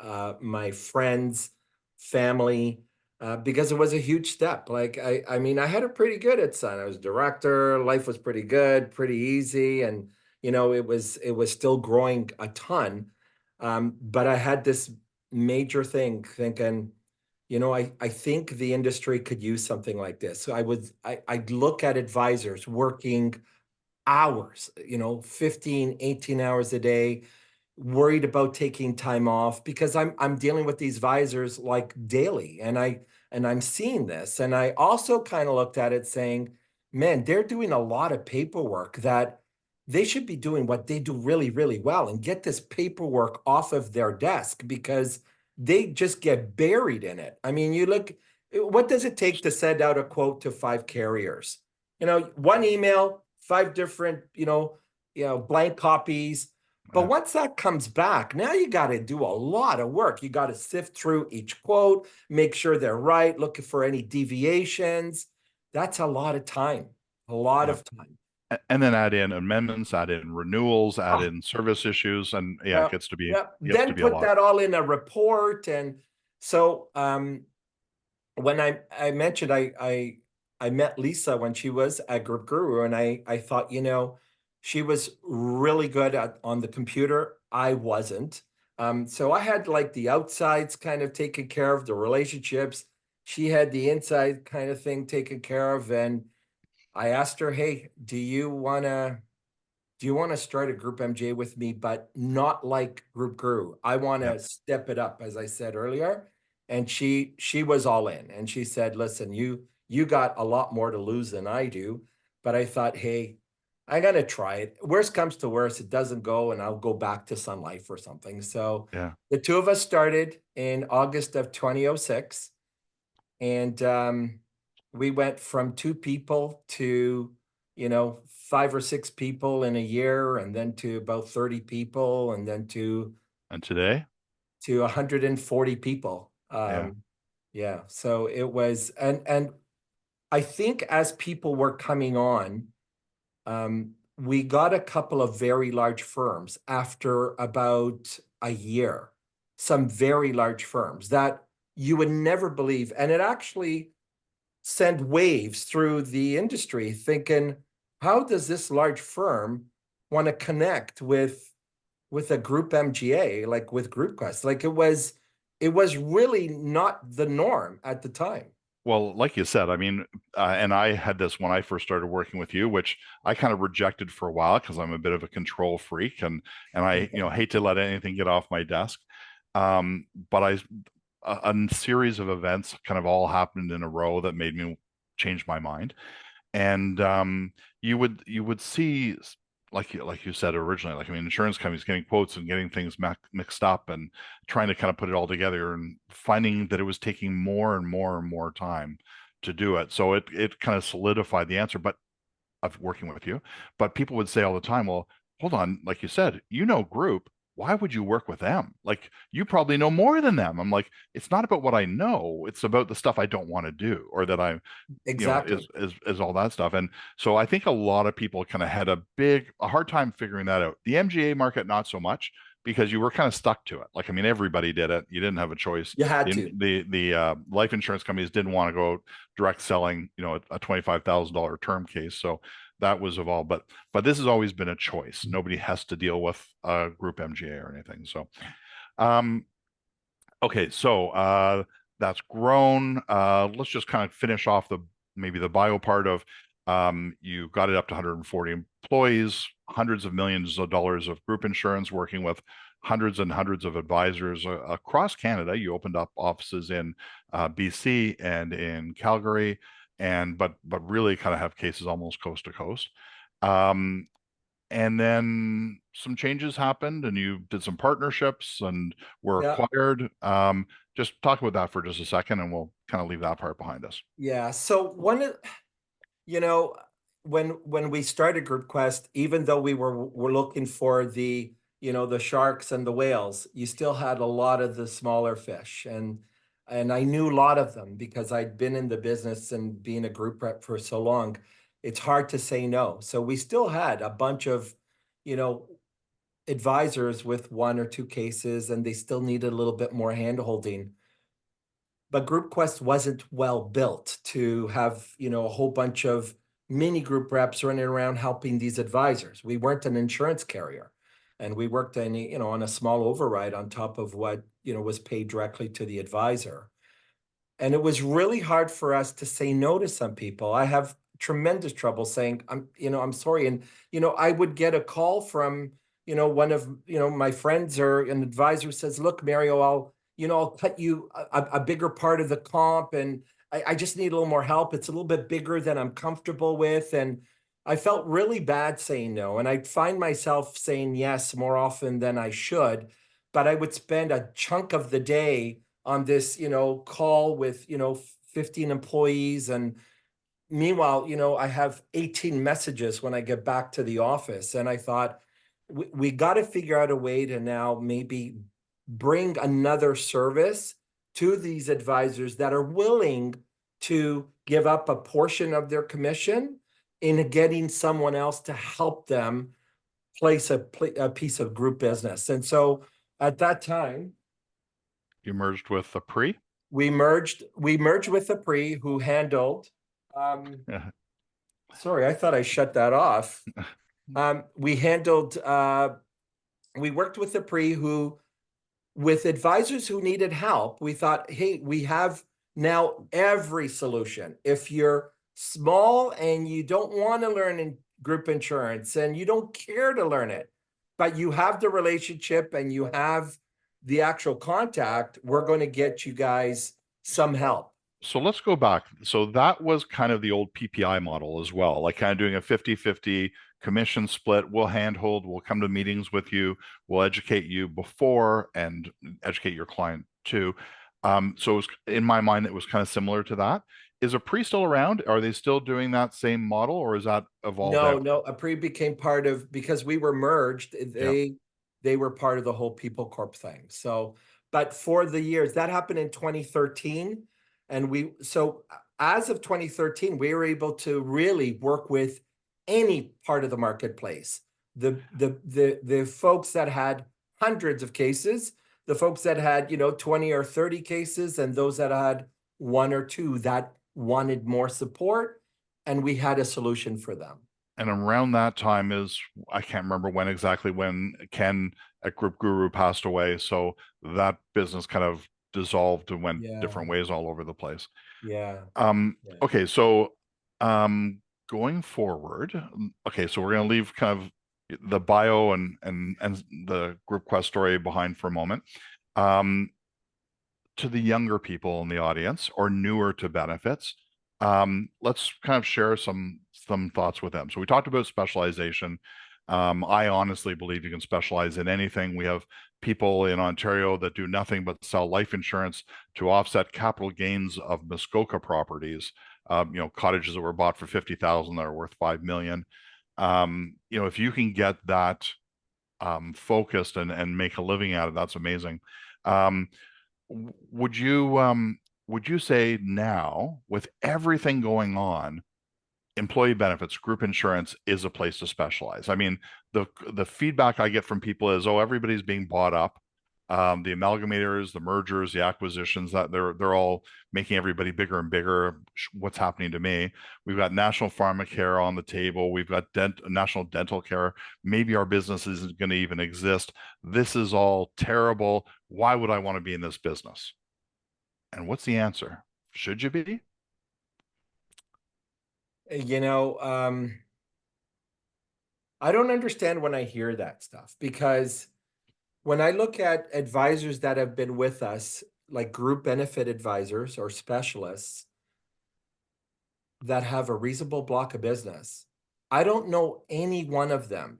my friends, family, because it was a huge step. Like I mean, I had it pretty good at Sun. I was director, life was pretty good, pretty easy, and it was still growing a ton. But I had this major thing thinking, I think the industry could use something like this. So I'd look at advisors working hours, 15, 18 hours a day, worried about taking time off because I'm dealing with these advisors like daily, and I'm seeing this. And I also kind of looked at it saying, man, they're doing a lot of paperwork that they should be doing what they do really, really well and get this paperwork off of their desk because they just get buried in it. I mean, you look, what does it take to send out a quote to 5 carriers? One email, 5 different, blank copies. But once that comes back, now you got to do a lot of work. You got to sift through each quote, make sure they're right, looking for any deviations. That's a lot of time, of time. And then add in amendments, add in renewals, add in service issues, and it gets to be then put that all in a report. And so when I mentioned I met Lisa when she was at Group Guru, and I thought, she was really good on the computer. I wasn't. So I had like the outsides kind of taken care of, the relationships. She had the inside kind of thing taken care of. And I asked her, hey, do you want to start a GroupMGA with me, but not like Group Guru? I want to step it up, as I said earlier. And she was all in, and she said, listen, you got a lot more to lose than I do. But I thought, hey, I got to try it. Worst comes to worst, it doesn't go, and I'll go back to Sun Life or something. So the two of us started in August of 2006. And we went from 2 people to, 5 or 6 people in a year, and then to about 30 people, and then and today to 140 people. So it was, and I think as people were coming on, we got a couple of very large firms after about a year, some very large firms that you would never believe. And it actually sent waves through the industry thinking, how does this large firm want to connect with a GroupMGA, like with GroupQuest? Like it was really not the norm at the time. Well, like you said, I mean, and I had this when I first started working with you, which I kind of rejected for a while because I'm a bit of a control freak, and I, hate to let anything get off my desk. But a series of events kind of all happened in a row that made me change my mind. And you would see, like you said originally, like, I mean, insurance companies getting quotes and getting things mixed up and trying to kind of put it all together and finding that it was taking more and more and more time to do it. So it kind of solidified the answer, but of working with you. But people would say all the time, well, hold on, like you said, group. Why would you work with them? Like, you probably know more than them. I'm like, it's not about what I know. It's about the stuff I don't want to do, or that I, Exactly. is all that stuff. And so I think a lot of people kind of had a hard time figuring that out. The MGA market, not so much, because you were kind of stuck to it. Like, I mean, everybody did it. You didn't have a choice. You had The to. the life insurance companies didn't want to go direct selling, a $25,000 term case. So that was evolved, but this has always been a choice. Nobody has to deal with a GroupMGA or anything. So, okay, so that's grown. Let's just kind of finish off maybe the bio part of you got it up to 140 employees, hundreds of millions of dollars of group insurance, working with hundreds and hundreds of advisors across Canada. You opened up offices in BC and in Calgary, but really kind of have cases almost coast to coast. And then some changes happened, and you did some partnerships and were Yeah. acquired. Just talk about that for just a second, and we'll kind of leave that part behind us. Yeah. So when we started GroupQuest, even though we're looking for the sharks and the whales, you still had a lot of the smaller fish, and I knew a lot of them because I'd been in the business and being a group rep for so long. It's hard to say no. So we still had a bunch of, advisors with one or two cases, and they still needed a little bit more handholding. But GroupQuest wasn't well built to have, a whole bunch of mini group reps running around helping these advisors. We weren't an insurance carrier, and we worked on a small override on top of what, was paid directly to the advisor. And it was really hard for us to say no to some people. I have tremendous trouble saying, I'm sorry. And, I would get a call from, one of, my friends or an advisor who says, look, Mario, I'll cut you a bigger part of the comp, and I just need a little more help. It's a little bit bigger than I'm comfortable with. And I felt really bad saying no. And I'd find myself saying yes more often than I should, but I would spend a chunk of the day on this, call with, 15 employees. And meanwhile, I have 18 messages when I get back to the office. And I thought, we got to figure out a way to now maybe bring another service to these advisors that are willing to give up a portion of their commission in getting someone else to help them place a piece of group business. And so at that time, You merged with Apri? we merged with Apri, who handled, Yeah. sorry, I thought I shut that off. We worked with Apri, who, with advisors who needed help, we thought, hey, we have now every solution. If you're small and you don't want to learn in group insurance and you don't care to learn it, but you have the relationship and you have the actual contact, we're going to get you guys some help. So let's go back. So that was kind of the old PPI model as well, like kind of doing a 50-50 commission split. We'll handhold, we'll come to meetings with you, we'll educate you before and educate your client too. So it was, in my mind, it was kind of similar to that. Is Apri still around? Are they still doing that same model, or is that evolved out? No, Apri became part of, because we were merged, they were part of the whole People Corp thing. So, but for the years, that happened in 2013. And so as of 2013, we were able to really work with any part of the marketplace. The folks that had hundreds of cases, the folks that had, 20 or 30 cases, and those that had one or two that wanted more support, and we had a solution for them. And around that time is, I can't remember when exactly, when Ken at Group Guru passed away. So that business kind of dissolved and went Yeah, different ways all over the place. yeah, yeah. Okay, so going forward, okay, so we're gonna leave kind of the bio and the GroupQuest story behind for a moment. To the younger people in the audience or newer to benefits, let's kind of share some thoughts with them. So we talked about specialization. I honestly believe you can specialize in anything. We have people in Ontario that do nothing but sell life insurance to offset capital gains of Muskoka properties. Cottages that were bought for 50,000 that are worth 5 million. If you can get that focused and make a living at it, that's amazing. Would you say now, with everything going on, employee benefits, group insurance is a place to specialize? I mean, the feedback I get from people is, oh, everybody's being bought up. The amalgamators, the mergers, the acquisitions, that they're all making everybody bigger and bigger. What's happening to me? We've got national pharmacare on the table. We've got national dental care. Maybe our business isn't going to even exist. This is all terrible. Why would I want to be in this business? And what's the answer? Should you be? You know, I don't understand when I hear that stuff, because when I look at advisors that have been with us, like group benefit advisors or specialists that have a reasonable block of business, I don't know any one of them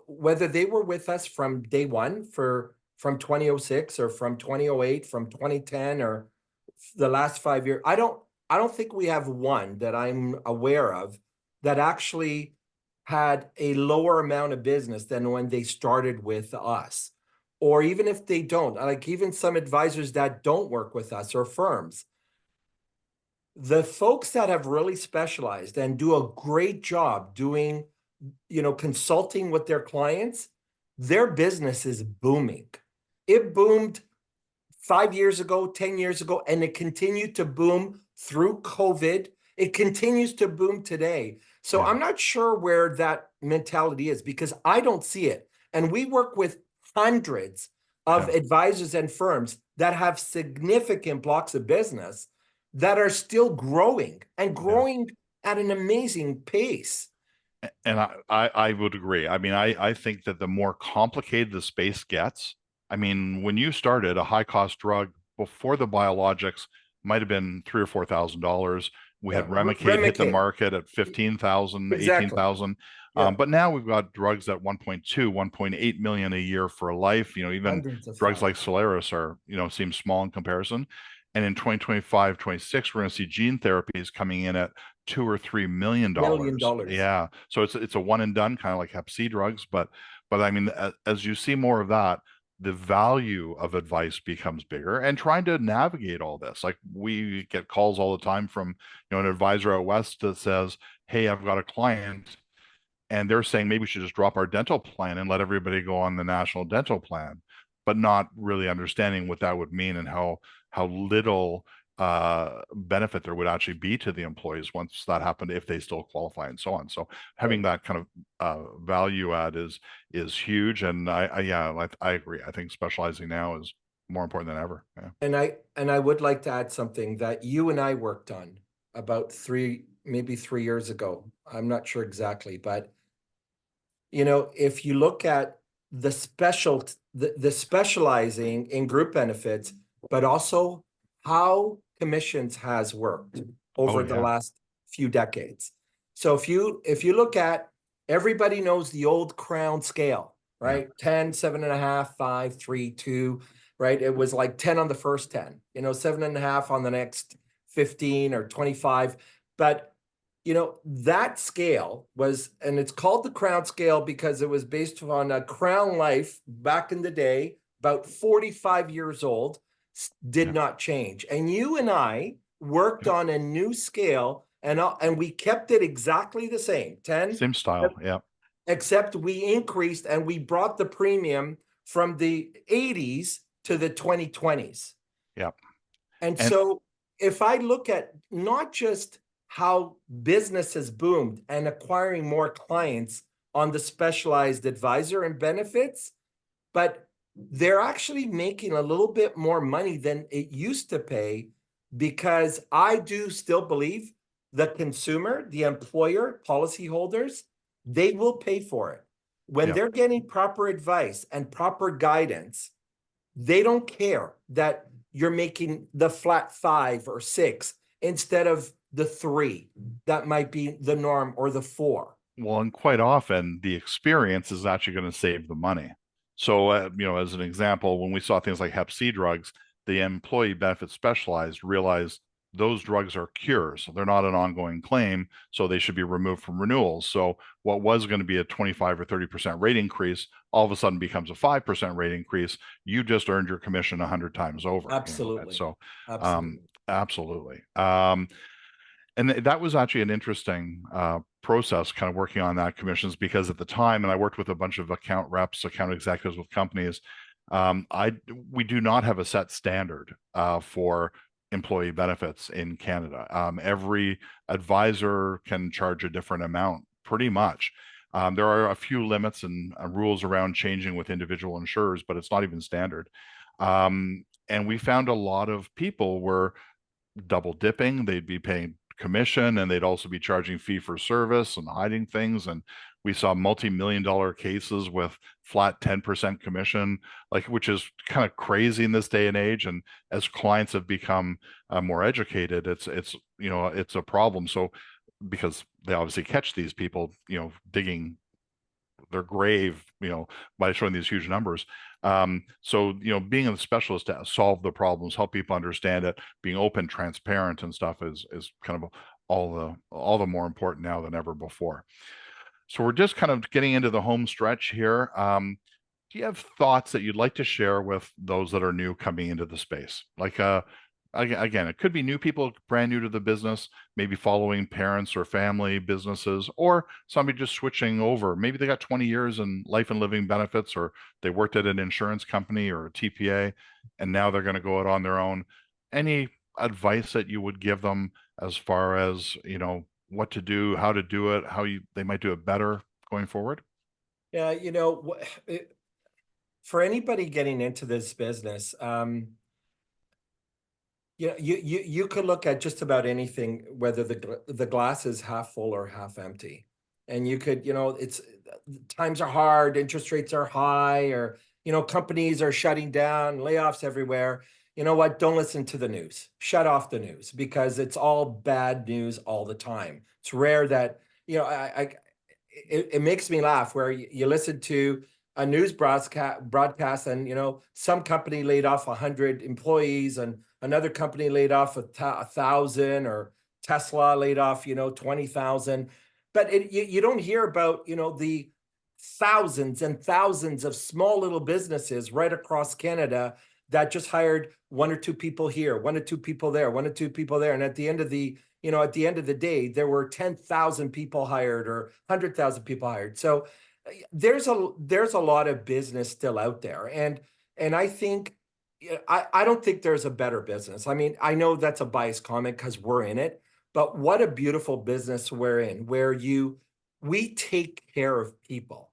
whether they were with us from day one from 2006 or from 2008, from 2010, or the last 5 years. I don't think we have one that I'm aware of that actually had a lower amount of business than when they started with us. Or even if they don't, like even some advisors that don't work with us or firms, the folks that have really specialized and do a great job doing, consulting with their clients, their business is booming. It boomed 5 years ago, 10 years ago, and it continued to boom through COVID. It continues to boom today. So Yeah. I'm not sure where that mentality is, because I don't see it. And we work with hundreds of Yeah. advisors and firms that have significant blocks of business that are still growing and growing at an amazing pace. And I would agree. I mean, I think that the more complicated the space gets, I mean, when you started, a high cost drug before the biologics might have been $3,000 or $4,000. We had Remicade hit the Remicade. market at 15,000, Exactly. 18,000. Yeah. But now we've got drugs at 1.2, 1.8 million a year for life. Even Hundreds of drugs like thousands. Solaris are, seem small in comparison. And in 2025, 26, we're going to see gene therapies coming in at $2 or $3 million. $1 million. Yeah. So it's a one and done, kind of like Hep C drugs. But I mean, as you see more of that, the value of advice becomes bigger, and trying to navigate all this. Like, we get calls all the time from, an advisor out west that says, hey, I've got a client and they're saying maybe we should just drop our dental plan and let everybody go on the national dental plan, but not really understanding what that would mean and how little benefit there would actually be to the employees once that happened, if they still qualify and so on. So having that kind of value add is huge. And I agree. I think specializing now is more important than ever. Yeah. And I would like to add something that you and I worked on about maybe 3 years ago. I'm not sure exactly, but if you look at the specializing in group benefits, but also how commissions has worked over the last few decades. So if you look at, everybody knows the old Crown scale, right? 10, 7.5, 5, 3, 2, right? It was like 10 on the first 10, 7.5 on the next 15 or 25. But that scale was, and it's called the Crown scale because it was based on a Crown Life back in the day, about 45 years old, did not change. And you and I worked on a new scale, and we kept it exactly the same, 10. Same style, yeah. Except we increased and we brought the premium from the 80s to the 2020s. Yeah. And so if I look at not just how business has boomed and acquiring more clients on the specialized advisor and benefits, but they're actually making a little bit more money than it used to pay, because I do still believe the consumer, the employer, policyholders, they will pay for it. When Yeah. they're getting proper advice and proper guidance, they don't care that you're making the flat 5 or 6 instead of the 3 that might be the norm, or the 4. Well, and quite often the experience is actually going to save the money. So, as an example, when we saw things like Hep C drugs, the employee benefit specialized realized those drugs are cures. So they're not an ongoing claim, so they should be removed from renewals. So what was going to be a 25 or 30% rate increase all of a sudden becomes a 5% rate increase. You just earned your commission 100 times over. Absolutely. So, Absolutely. absolutely. And that was actually an interesting process, kind of working on that commissions, because at the time, and I worked with a bunch of account reps, account executives with companies, we do not have a set standard for employee benefits in Canada. Every advisor can charge a different amount, pretty much. There are a few limits and rules around changing with individual insurers, but it's not even standard. And we found a lot of people were double dipping. They'd be paying commission and they'd also be charging fee for service and hiding things. And we saw multi-million-dollar cases with flat 10% commission, which is kind of crazy in this day and age. And as clients have become more educated, it's a problem. So because they obviously catch these people, digging their grave, by showing these huge numbers. So, being a specialist to solve the problems, help people understand it, being open, transparent and stuff is kind of all the more important now than ever before. So we're just kind of getting into the home stretch here. Do you have thoughts that you'd like to share with those that are new coming into the space? Again, it could be new people, brand new to the business, maybe following parents or family businesses, or somebody just switching over. Maybe they got 20 years in life and living benefits, or they worked at an insurance company or a TPA, and now they're going to go out on their own. Any advice that you would give them as far as, what to do, how to do it, they might do it better going forward? Yeah, for anybody getting into this business, you could look at just about anything, whether the glass is half full or half empty. And you could, it's times are hard, interest rates are high, or, companies are shutting down, layoffs everywhere. You know what? Don't listen to the news. Shut off the news, because it's all bad news all the time. It's rare that, it makes me laugh where you listen to a news broadcast and, some company laid off 100 employees and another company laid off 1,000, or Tesla laid off, 20,000. But you don't hear about, the thousands and thousands of small little businesses right across Canada that just hired 1 or 2 people here, 1 or 2 people there, 1 or 2 people there. And at the end of the day, there were 10,000 people hired or 100,000 people hired. So there's a lot of business still out there. And I think, I don't think there's a better business. I mean, I know that's a biased comment because we're in it, but what a beautiful business we're in, where we take care of people.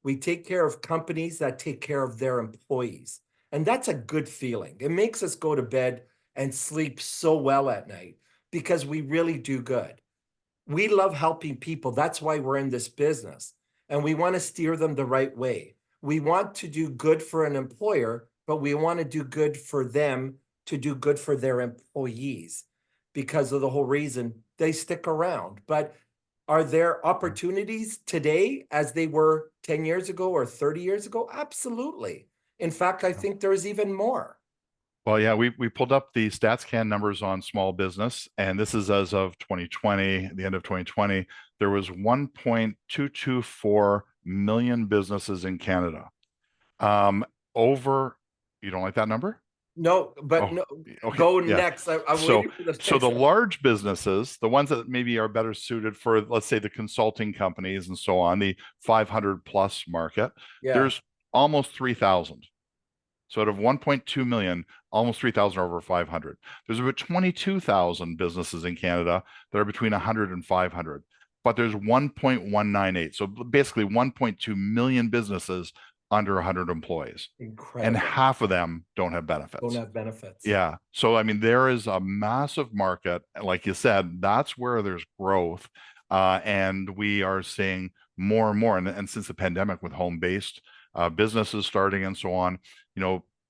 We take care of companies that take care of their employees. And that's a good feeling. It makes us go to bed and sleep so well at night, because we really do good. We love helping people. That's why we're in this business. And we want to steer them the right way. We want to do good for an employer, but we want to do good for them to do good for their employees, because of the whole reason they stick around. But are there opportunities today as they were 10 years ago or 30 years ago? Absolutely. In fact, I think there's even more. Well, yeah, we pulled up the StatsCan numbers on small business, and this is as of 2020, the end of 2020. There was 1.224 million businesses in Canada. You don't like that number? No, but no, okay, go yeah. next. I'm So, waiting for the so the large businesses, the ones that maybe are better suited for, let's say, the consulting companies and so on, the 500 plus market, Yeah. there's almost 3,000. So out of 1.2 million, almost 3,000 are over 500. There's about 22,000 businesses in Canada that are between 100 and 500, but there's 1.198. So basically 1.2 million businesses under 100 employees. Incredible. And half of them don't have benefits. Don't have benefits. Yeah. So, I mean, there is a massive market. Like you said, that's where there's growth. And we are seeing more and more. And since the pandemic with home-based businesses starting and so on,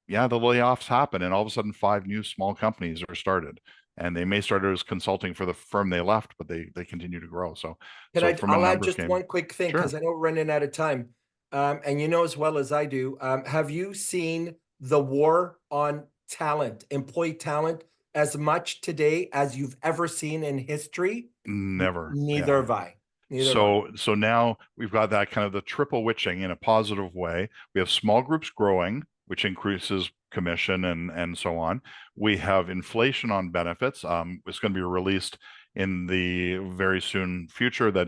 yeah, the layoffs happen. And all of a sudden, 5 new small companies are started. And they may start as consulting for the firm they left, but they continue to grow. So, I'll add just one quick thing, because Sure. I know we're running out of time. And you know as well as I do, have you seen the war on talent, employee talent, as much today as you've ever seen in history? Never. Neither Yeah. have I. So now we've got that kind of the triple witching in a positive way. We have small groups growing, which increases commission and so on. We have inflation on benefits. It's going to be released in the very soon future that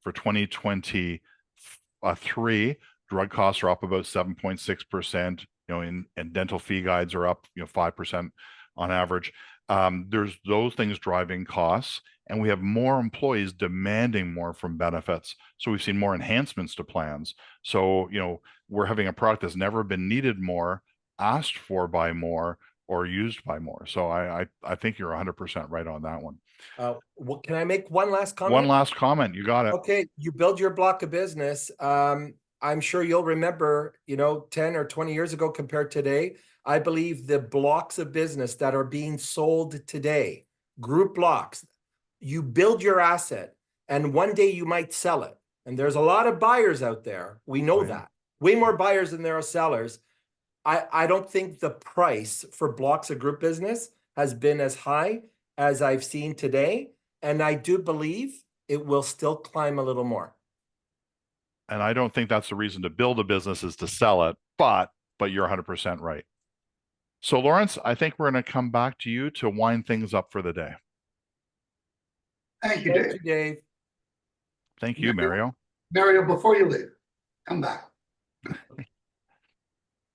for 2023, drug costs are up about 7.6%, and dental fee guides are up, 5% on average. There's those things driving costs, and we have more employees demanding more from benefits. So we've seen more enhancements to plans. So, we're having a product that's never been needed more, asked for by more, or used by more. So I think you're 100% right on that one. Can I make one last comment? One last comment. You got it. Okay, you build your block of business. I'm sure you'll remember, 10 or 20 years ago compared to today, I believe the blocks of business that are being sold today, group blocks, you build your asset and one day you might sell it. And there's a lot of buyers out there. We know that. Way more buyers than there are sellers. I don't think the price for blocks of group business has been as high as I've seen today. And I do believe it will still climb a little more. And I don't think that's the reason to build a business is to sell it, but you're 100% right. So Lawrence, I think we're going to come back to you to wind things up for the day. Thank you, Dave. Thank you, Dave. Thank you, Mario. Mario, before you leave, come back.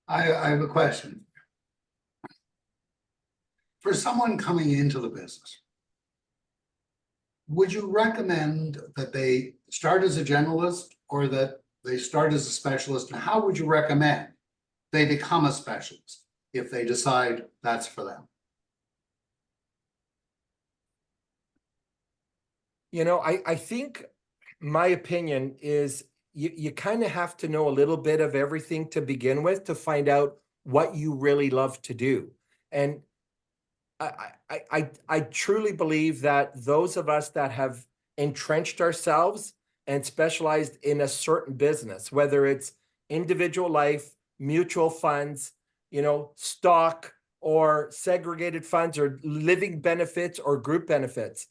I have a question. For someone coming into the business, would you recommend that they start as a generalist or that they start as a specialist? And how would you recommend they become a specialist if they decide that's for them? I think my opinion is you kind of have to know a little bit of everything to begin with to find out what you really love to do. And I truly believe that those of us that have entrenched ourselves and specialized in a certain business, whether it's individual life, mutual funds, stock or segregated funds or living benefits or group benefits,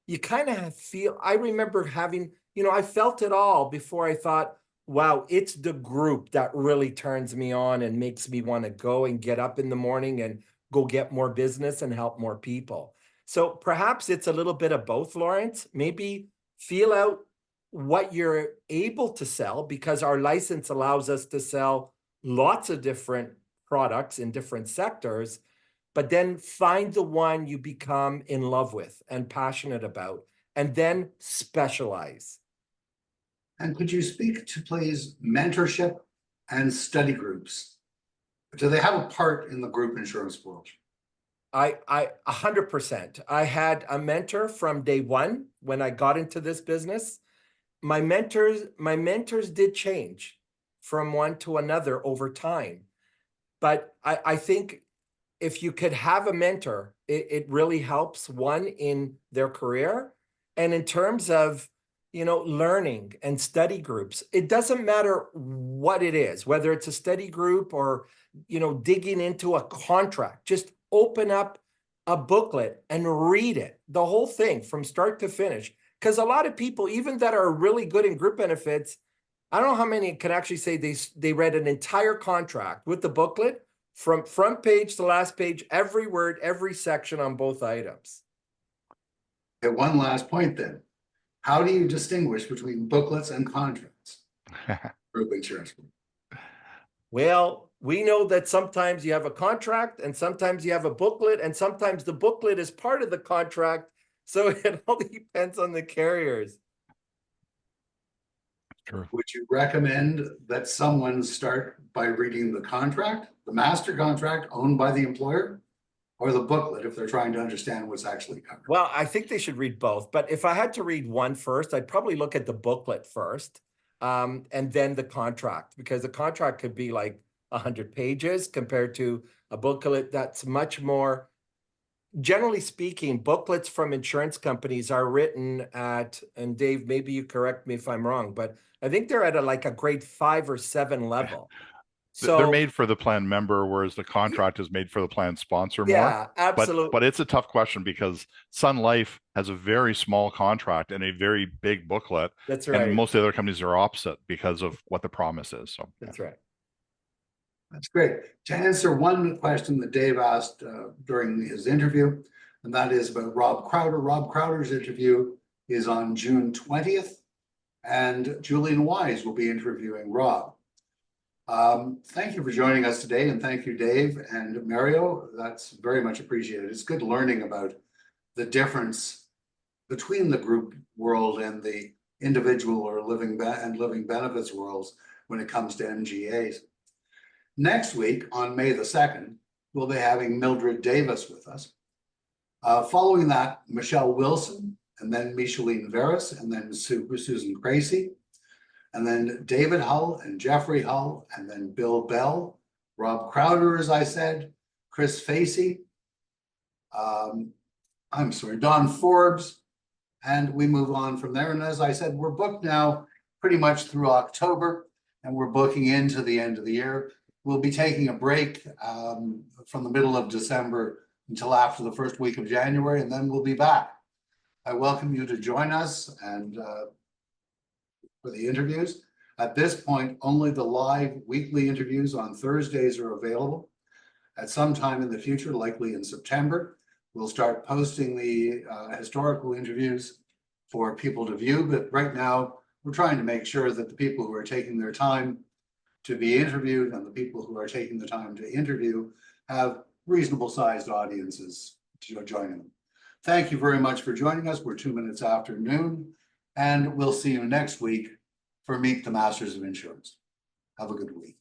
you kind of feel, I remember having, I felt it all before I thought, wow, it's the group that really turns me on and makes me want to go and get up in the morning and go get more business and help more people. So perhaps it's a little bit of both, Lawrence. Maybe feel out what you're able to sell, because our license allows us to sell lots of different products in different sectors, but then find the one you become in love with and passionate about, and then specialize. And could you speak to, please, mentorship and study groups? Do they have a part in the group insurance world? I 100%. I had a mentor from day one when I got into this business. My mentors did change from one to another over time. But I think if you could have a mentor, it really helps one in their career. And in terms of, learning and study groups, it doesn't matter what it is, whether it's a study group or, digging into a contract, just open up a booklet and read it, the whole thing from start to finish. Because a lot of people, even that are really good in group benefits, I don't know how many can actually say they read an entire contract with the booklet from front page to last page, every word, every section on both items. Okay, one last point then. How do you distinguish between booklets and contracts? Group insurance. Well, we know that sometimes you have a contract and sometimes you have a booklet and sometimes the booklet is part of the contract. So it all depends on the carriers. True. Would you recommend that someone start by reading the contract, the master contract owned by the employer, or the booklet if they're trying to understand what's actually covered? Well, I think they should read both, but if I had to read one first, I'd probably look at the booklet first, and then the contract, because the contract could be like 100 pages compared to a booklet that's much more. Generally speaking, booklets from insurance companies are written at, and Dave, maybe you correct me if I'm wrong, but I think they're at like a grade 5 or 7 level. They're So made for the plan member, whereas the contract is made for the plan sponsor more. yeah, absolutely. But it's a tough question because Sun Life has a very small contract and a very big booklet. That's And right. most of the other companies are opposite because of what the promise is. So That's right. That's great. To answer one question that Dave asked during his interview, and that is about Rob Crowder. Rob Crowder's interview is on June 20th, and Julian Wise will be interviewing Rob. Thank you for joining us today, and thank you, Dave and Mario. That's very much appreciated. It's good learning about the difference between the group world and the individual or living benefits worlds when it comes to MGAs. Next week, on May the 2nd, we'll be having Mildred Davis with us. Following that, Michelle Wilson, and then Micheline Veras, and then Susan Gracie, and then David Hull and Jeffrey Hull, and then Bill Bell, Rob Crowder, as I said, Chris Facey, Don Forbes, and we move on from there. And as I said, we're booked now pretty much through October, and we're booking into the end of the year. We'll be taking a break from the middle of December until after the first week of January, and then we'll be back. I welcome you to join us and for the interviews. At this point, only the live weekly interviews on Thursdays are available. At some time in the future, likely in September, we'll start posting the historical interviews for people to view. But right now, we're trying to make sure that the people who are taking their time to be interviewed and the people who are taking the time to interview have reasonable sized audiences joining them. Thank you very much for joining us. We're 2 minutes after noon, and we'll see you next week for Meet the Masters of Insurance. Have a good week.